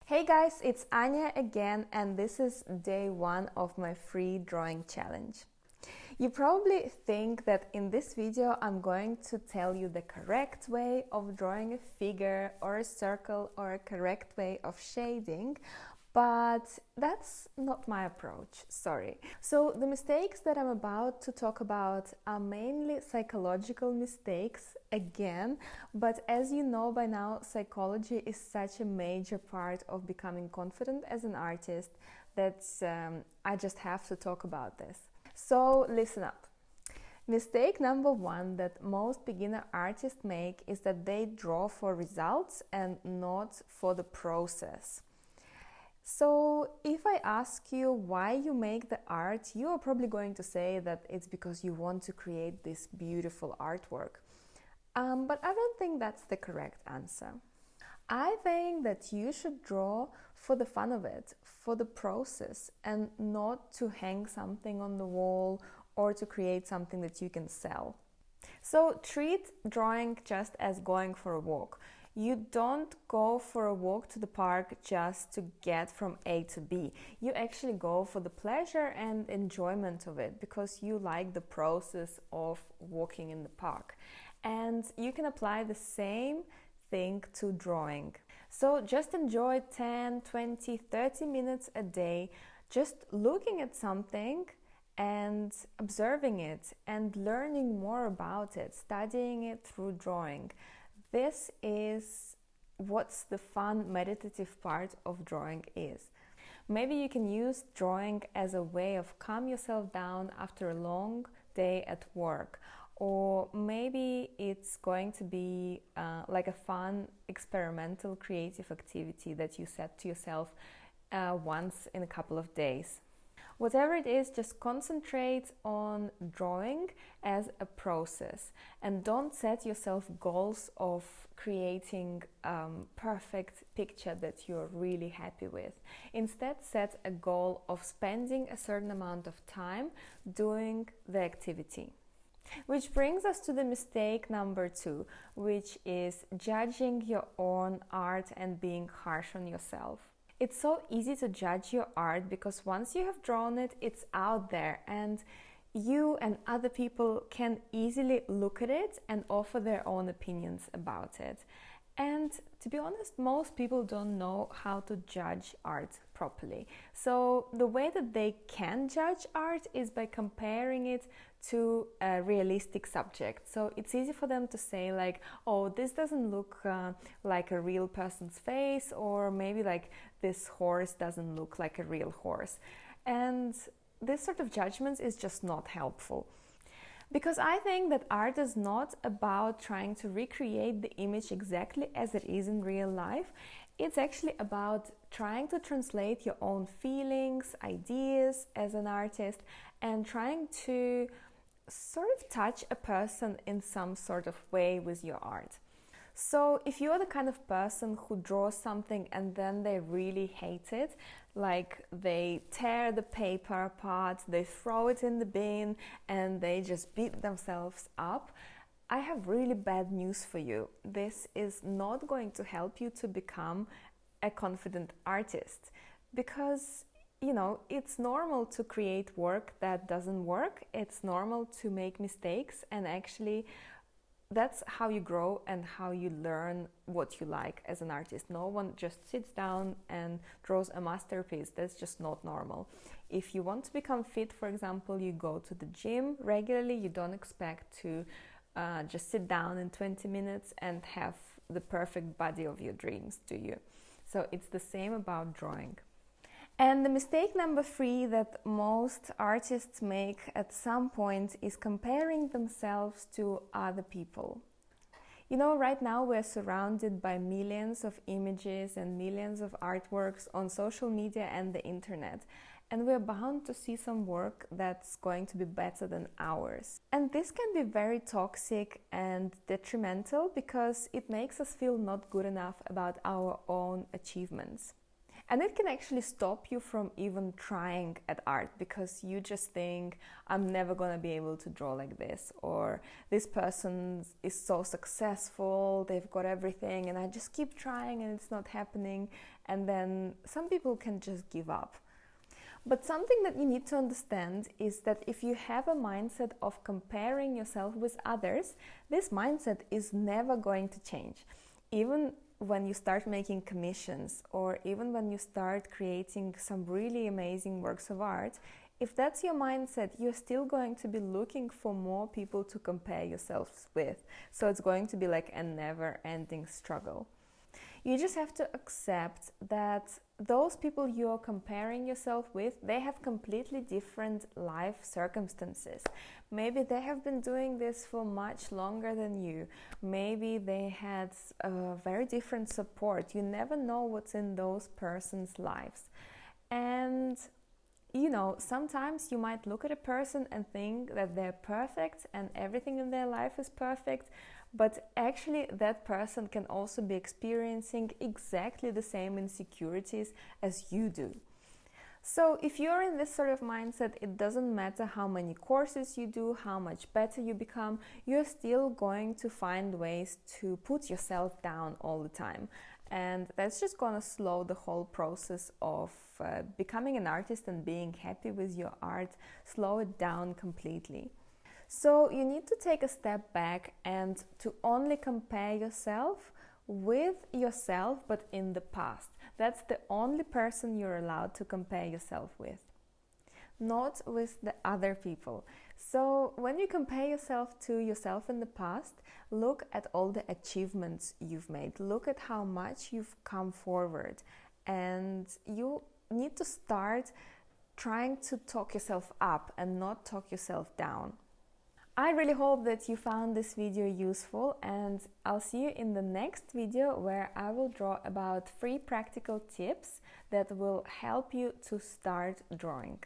Hey guys, it's Anya again, and this is day one of my free drawing challenge. You probably think that in this video I'm going to tell you the correct way of drawing a figure or a circle or a correct way of shading, but that's not my approach, sorry. So the mistakes that I'm about to talk about are mainly psychological mistakes again, but as you know by now, psychology is such a major part of becoming confident as an artist that I just have to talk about this. So listen up. Mistake number one that most beginner artists make is that they draw for results and not for the process. So if I ask you why you make the art, you are probably going to say that it's because you want to create this beautiful artwork. But I don't think that's the correct answer. I think that you should draw for the fun of it, for the process, and not to hang something on the wall or to create something that you can sell. So treat drawing just as going for a walk. You don't go for a walk to the park just to get from A to B. You actually go for the pleasure and enjoyment of it because you like the process of walking in the park. And you can apply the same thing to drawing. So just enjoy 10, 20, 30 minutes a day just looking at something and observing it and learning more about it, studying it through drawing. This is what's the fun meditative part of drawing is. Maybe you can use drawing as a way of calm yourself down after a long day at work, or maybe it's going to be like a fun experimental creative activity that you set to yourself once in a couple of days. Whatever it is, just concentrate on drawing as a process and don't set yourself goals of creating a perfect picture that you're really happy with. Instead, set a goal of spending a certain amount of time doing the activity. Which brings us to the mistake number two, which is judging your own art and being harsh on yourself. It's so easy to judge your art because once you have drawn it, it's out there and you and other people can easily look at it and offer their own opinions about it. And to be honest, most people don't know how to judge art properly. So the way that they can judge art is by comparing it to a realistic subject. So it's easy for them to say like, oh, this doesn't look like a real person's face, or maybe like this horse doesn't look like a real horse. And this sort of judgments is just not helpful. Because I think that art is not about trying to recreate the image exactly as it is in real life. It's actually about trying to translate your own feelings, ideas as an artist, and trying to sort of touch a person in some sort of way with your art. So if you're the kind of person who draws something and then they really hate it, like they tear the paper apart, they throw it in the bin, and they just beat themselves up, I have really bad news for you. This is not going to help you to become a confident artist, because it's normal to create work that doesn't work. It's normal to make mistakes, and actually that's how you grow and how you learn what you like as an artist. No one just sits down and draws a masterpiece. That's just not normal. If you want to become fit, for example, you go to the gym regularly. You don't expect to just sit down in 20 minutes and have the perfect body of your dreams, do you? So it's the same about drawing. And the mistake number three that most artists make at some point is comparing themselves to other people. Right now we're surrounded by millions of images and millions of artworks on social media and the internet. And we're bound to see some work that's going to be better than ours. And this can be very toxic and detrimental because it makes us feel not good enough about our own achievements. And it can actually stop you from even trying at art, because you just think, I'm never going to be able to draw like this, or this person is so successful, they've got everything, and I just keep trying and it's not happening. And then some people can just give up. But something that you need to understand is that if you have a mindset of comparing yourself with others, this mindset is never going to change. Even when you start making commissions, or even when you start creating some really amazing works of art, if that's your mindset, you're still going to be looking for more people to compare yourselves with. So it's going to be like a never-ending struggle. You just have to accept that those people you're comparing yourself with, they have completely different life circumstances. Maybe they have been doing this for much longer than you. Maybe they had a very different support. You never know what's in those persons' lives. And you know, sometimes you might look at a person and think that they're perfect and everything in their life is perfect, but actually that person can also be experiencing exactly the same insecurities as you do. So if you're in this sort of mindset, it doesn't matter how many courses you do, how much better you become, you're still going to find ways to put yourself down all the time. And that's just going to slow the whole process of becoming an artist and being happy with your art, slow it down completely. So you need to take a step back and to only compare yourself with yourself, but in the past. That's the only person you're allowed to compare yourself with, not with the other people. So when you compare yourself to yourself in the past, look at all the achievements you've made. Look at how much you've come forward. And you need to start trying to talk yourself up and not talk yourself down. I really hope that you found this video useful, and I'll see you in the next video where I will draw about 3 practical tips that will help you to start drawing.